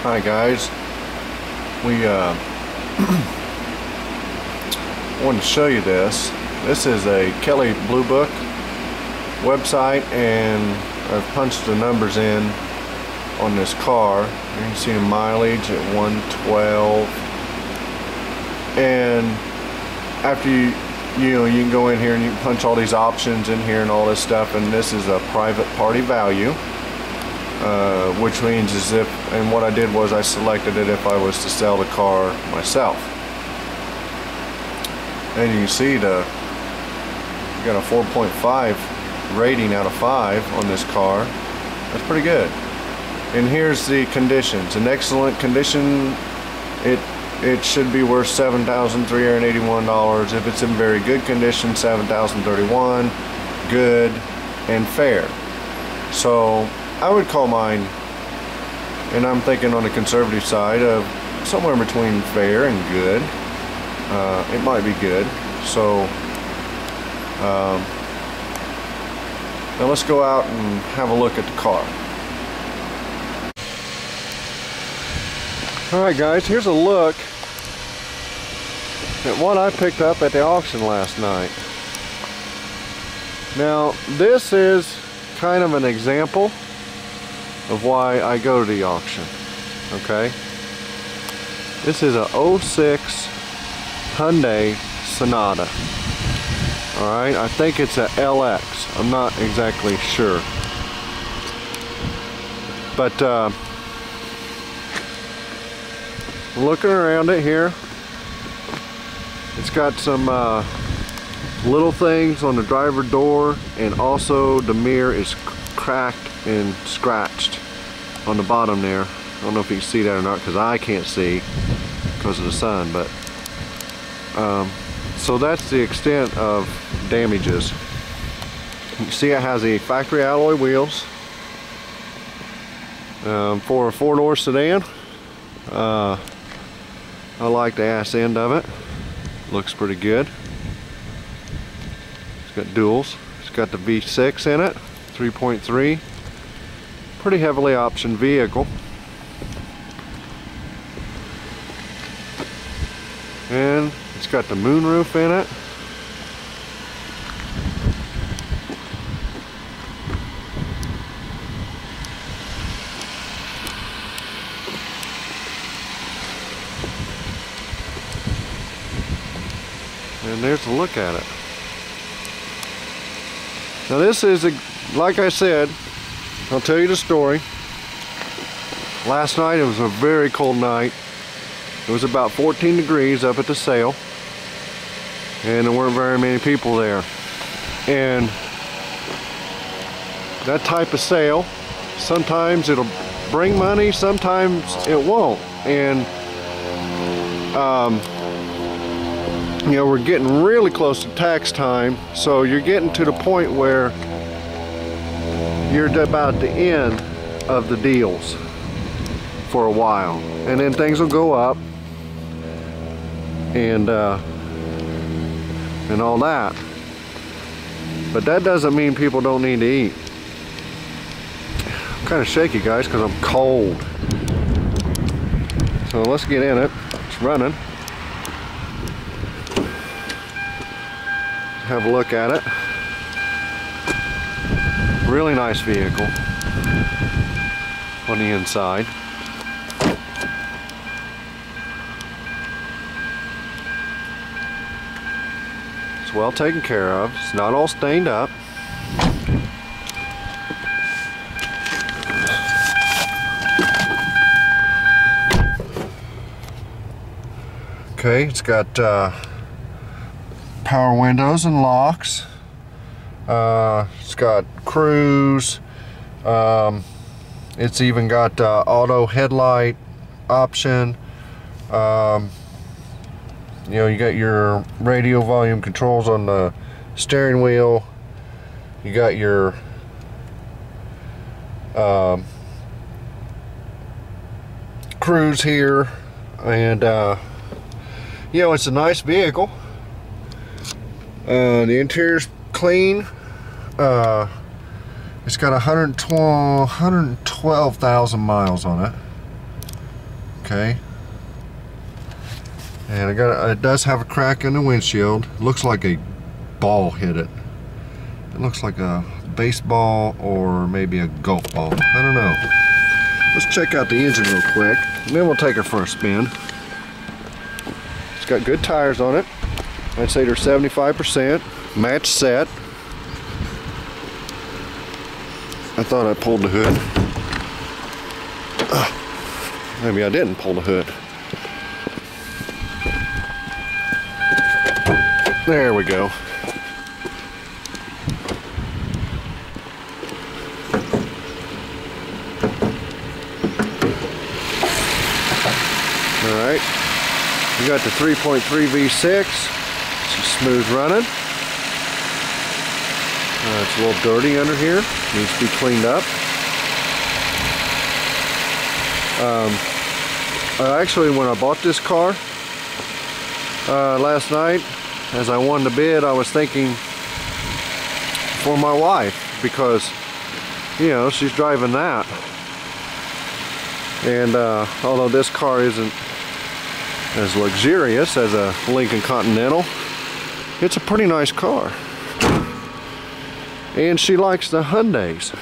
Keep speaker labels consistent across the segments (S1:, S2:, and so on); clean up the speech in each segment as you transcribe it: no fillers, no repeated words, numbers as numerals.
S1: Hi guys, we wanted to show you this. This is a Kelley Blue Book website, and I've punched the numbers in on this car. You can see the mileage at 112, and after you can go in here and you can punch all these options in here and all this stuff, and this is a private party value. Which means is if, and what I did was I selected it if I was to sell the car myself. And you can see you got a 4.5 rating out of 5 on this car. That's pretty good. And here's the conditions. In excellent condition, it should be worth $7,381. If it's in very good condition, $7,031. Good and fair. So I would call mine, and I'm thinking on the conservative side of somewhere between fair and good. It might be good. So now let's go out and have a look at the car. Alright guys, here's a look at what I picked up at the auction last night. Now this is kind of an example of why I go to the auction. Okay, this is a 06 Hyundai Sonata. Alright, I think it's a LX. I'm not exactly sure, but looking around it here, it's got some little things on the driver door, and also the mirror is cracked and scratched on the bottom there. I don't know if you can see that or not, because I can't see because of the sun, but so that's the extent of damages. You can see it has a factory alloy wheels for a 4-door sedan. I like the ass end of it. Looks pretty good. It's got duals. It's got the V6 in it, 3.3. Pretty heavily optioned vehicle. And it's got the moonroof in it. And there's a look at it. Now this is, like I said, I'll tell you the story. Last night it was a very cold night. It was about 14 degrees up at the sale, and there weren't very many people there. And that type of sale, sometimes it'll bring money, sometimes it won't. And you know, we're getting really close to tax time, so you're getting to the point where you're about at the end of the deals for a while, and then things will go up and all that. But that doesn't mean people don't need to eat. I'm kind of shaky guys because I'm cold. So let's get in it. It's running. Have a look at it. Really nice vehicle on the inside. It's well taken care of. It's not all stained up. Okay, it's got power windows and locks. It's got cruise. It's even got auto headlight option. You know, you got your radio volume controls on the steering wheel. You got your cruise here, and you know, it's a nice vehicle. The interior's clean. It's got 112,000 miles on it. okay? And it does have a crack in the windshield. Looks like a ball hit it. It looks like a baseball or maybe a golf ball. I don't know. Let's check out the engine real quick, and then we'll take her for a spin. It's got good tires on it. I'd say they're 75%. Match set. I thought I pulled the hood. Maybe I didn't pull the hood. There we go. Alright. We got the 3.3 V6. She's smooth running. It's a little dirty under here. Needs to be cleaned up. Actually, when I bought this car last night, as I won the bid, I was thinking for my wife, because, you know, she's driving that. And although this car isn't as luxurious as a Lincoln Continental, it's a pretty nice car. And she likes the Hyundais.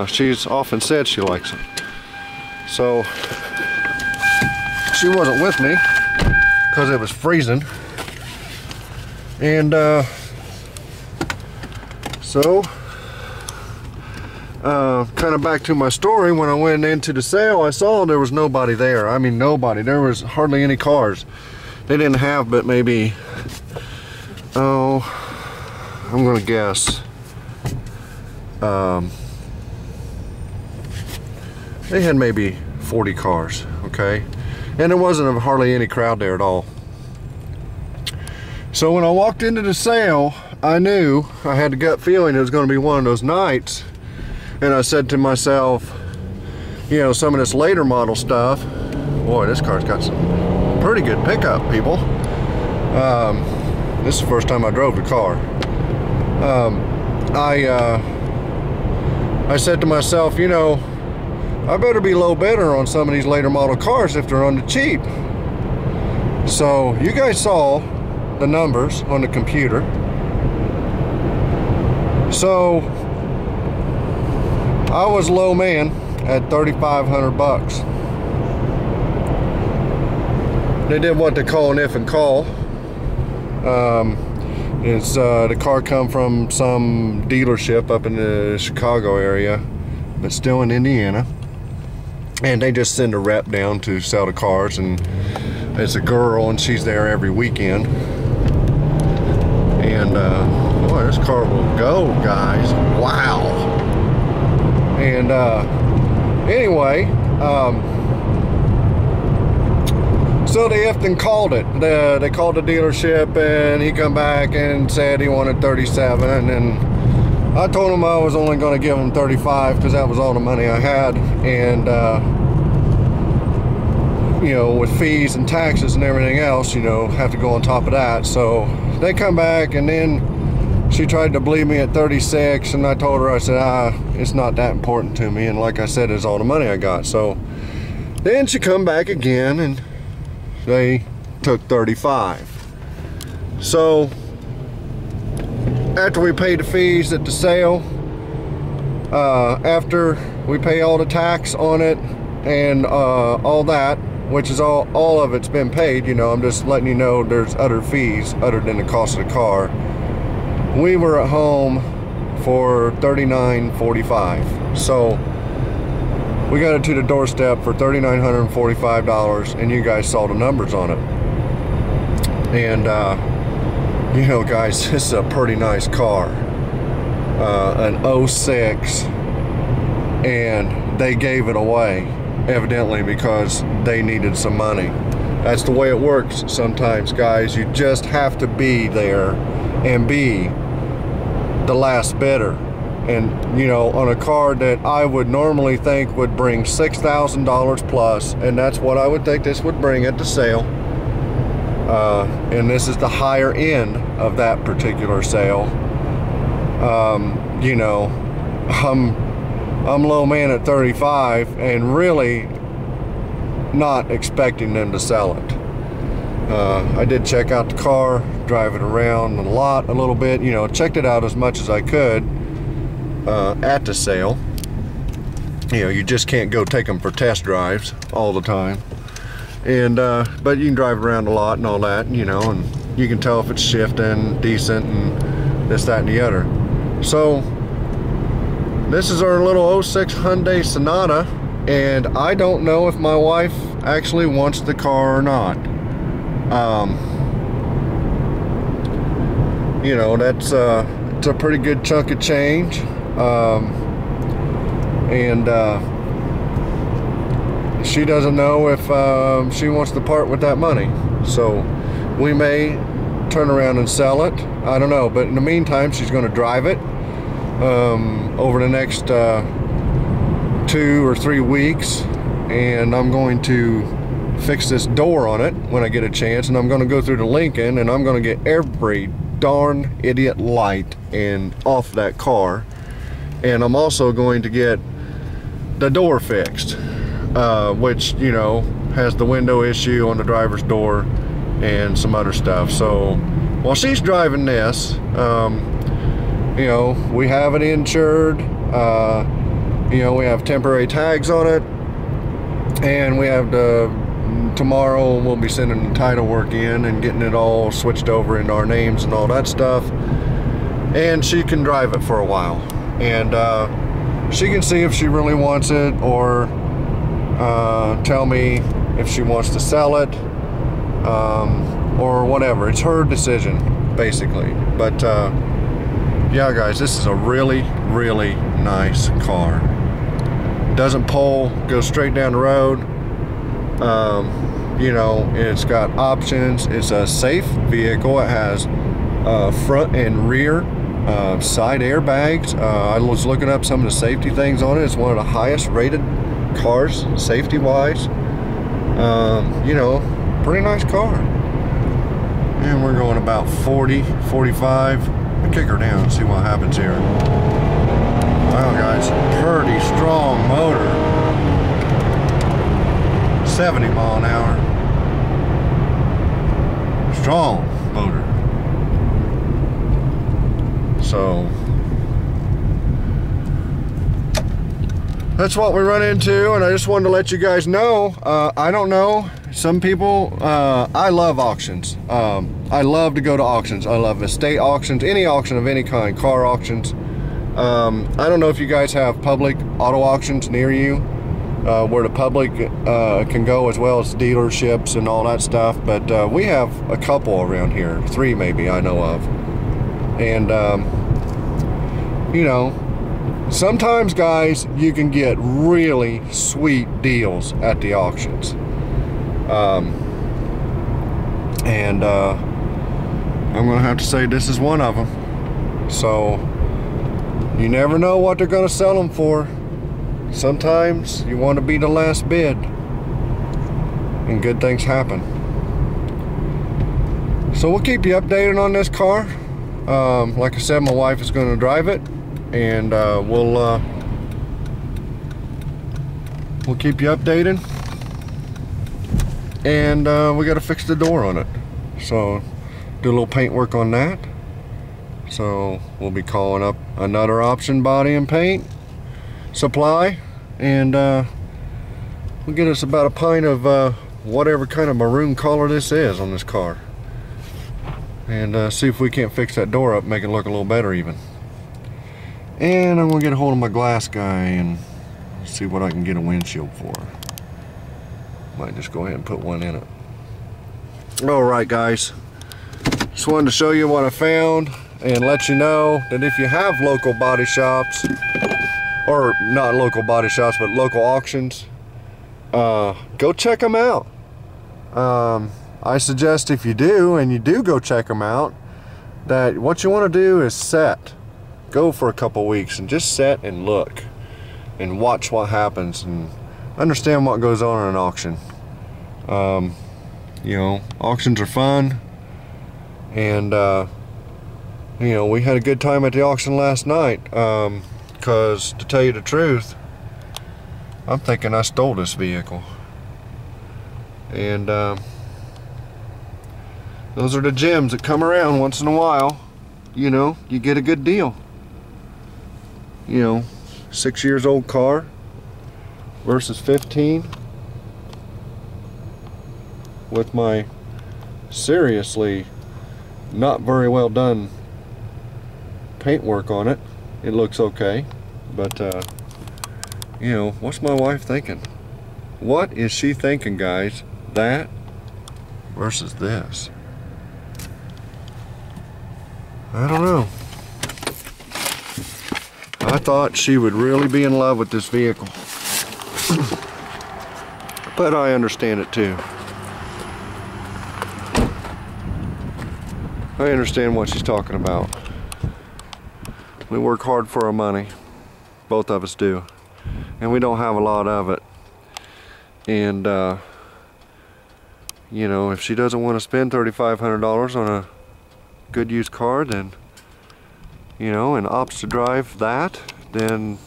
S1: She's often said she likes them. So she wasn't with me because it was freezing. And kind of back to my story, when I went into the sale, I saw there was nobody there. I mean, nobody. There was hardly any cars. They didn't have but maybe, oh, I'm gonna guess, they had maybe 40 cars, okay? And there wasn't hardly any crowd there at all. So when I walked into the sale, I knew, I had the gut feeling it was going to be one of those nights. And I said to myself, you know, some of this later model stuff, boy, this car's got some pretty good pickup, people. This is the first time I drove the car. I said to myself, you know, I better be low bidder on some of these later model cars if they're on the cheap. So you guys saw the numbers on the computer. So I was low man at 3,500 bucks. They did what they call an if and call. The car come from some dealership up in the Chicago area, but still in Indiana. And they just send a rep down to sell the cars, and it's a girl, and she's there every weekend. And boy, this car will go, guys. Wow. And anyway, so they often called it. They called the dealership, and he come back and said he wanted 37, and I told him I was only going to give him 35 because that was all the money I had. And you know, with fees and taxes and everything else, you know, have to go on top of that. So they come back, and then she tried to bleed me at 36, and I told her, I said, it's not that important to me, and like I said, it's all the money I got. So then she come back again, and they took 35. So after we paid the fees at the sale, after we pay all the tax on it and all that, which is all of it's been paid, you know, I'm just letting you know there's other fees other than the cost of the car. We were at home for $39.45. So we got it to the doorstep for $3,945, and you guys saw the numbers on it. And you know, guys, this is a pretty nice car, an 06, and they gave it away, evidently because they needed some money. That's the way it works sometimes, guys. You just have to be there and be the last bidder. And you know, on a car that I would normally think would bring $6,000 plus, and that's what I would think this would bring at the sale, and this is the higher end of that particular sale. You know, I'm low man at 35, and really not expecting them to sell it. I did check out the car, drive it around the lot a little bit, you know, checked it out as much as I could at the sale. You know, you just can't go take them for test drives all the time. And but you can drive around a lot and all that, you know, and you can tell if it's shifting decent and this, that, and the other. So this is our little 06 Hyundai Sonata, and I don't know if my wife actually wants the car or not. You know, that's it's a pretty good chunk of change, and she doesn't know if she wants to part with that money. So we may turn around and sell it. I don't know, but in the meantime, she's going to drive it over the next 2 or 3 weeks, and I'm going to fix this door on it when I get a chance, and I'm going to go through to Lincoln, and I'm going to get every darn idiot light and off that car, and I'm also going to get the door fixed, which, you know, has the window issue on the driver's door and some other stuff. So while she's driving this, you know, we have it insured, you know, we have temporary tags on it, and we have the tomorrow we'll be sending the title work in and getting it all switched over into our names and all that stuff, and she can drive it for a while, and she can see if she really wants it, or tell me if she wants to sell it, or whatever. It's her decision basically. But yeah guys, this is a really, really nice car. Doesn't pull, goes straight down the road. You know, it's got options. It's a safe vehicle. It has front and rear side airbags. I was looking up some of the safety things on it. It's one of the highest rated cars safety wise. You know, pretty nice car. And we're going about 40, 45. I'll kick her down and see what happens here. Wow guys, pretty strong motor. 70 mile an hour. Strong motor. So that's what we run into, and I just wanted to let you guys know. I don't know, some people, I love auctions. I love to go to auctions. I love estate auctions, any auction of any kind, car auctions. I don't know if you guys have public auto auctions near you, where the public can go, as well as dealerships and all that stuff, but we have a couple around here, 3 maybe I know of. And you know, sometimes guys, you can get really sweet deals at the auctions, and I'm gonna have to say this is one of them. So you never know what they're gonna sell them for. Sometimes you want to be the last bid, and good things happen. So we'll keep you updated on this car. Like I said, my wife is going to drive it, and we'll keep you updated. And we got to fix the door on it, so do a little paint work on that. So we'll be calling up another option body and paint supply, and we'll get us about a pint of whatever kind of maroon color this is on this car, and see if we can't fix that door up, make it look a little better even. And I'm gonna get a hold of my glass guy and see what I can get a windshield for. Might just go ahead and put one in it. Alright guys, just wanted to show you what I found and let you know that if you have local body shops, or not local body shops, but local auctions, go check them out. I suggest if you do, and you do go check them out, that what you want to do is go for a couple weeks and just sit and look and watch what happens and understand what goes on in an auction. You know, auctions are fun, and you know, we had a good time at the auction last night, because to tell you the truth, I'm thinking I stole this vehicle. And those are the gems that come around once in a while. You know, you get a good deal. You know, 6 years old car versus 15 with my seriously not very well done paintwork on it. It looks okay, but you know, what's my wife thinking? What is she thinking, guys? That versus this? I don't know. I thought she would really be in love with this vehicle. But I understand it too. I understand what she's talking about. We work hard for our money. Both of us do. And we don't have a lot of it. And you know, if she doesn't want to spend $3,500 on a good used car, then, you know, and opts to drive that, then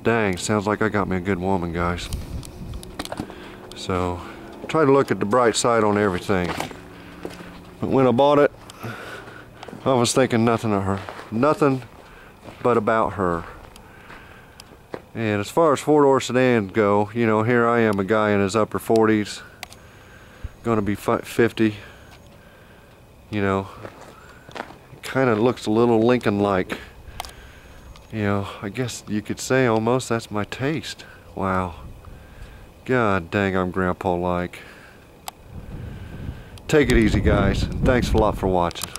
S1: dang, sounds like I got me a good woman, guys. So try to look at the bright side on everything. But when I bought it, I was thinking nothing of her, nothing but about her. And as far as four-door sedans go, you know, here I am, a guy in his upper 40s, gonna be 50. You know, it kind of looks a little Lincoln-like. You know, I guess you could say almost that's my taste. Wow. God dang, I'm grandpa-like. Take it easy, guys. Thanks a lot for watching.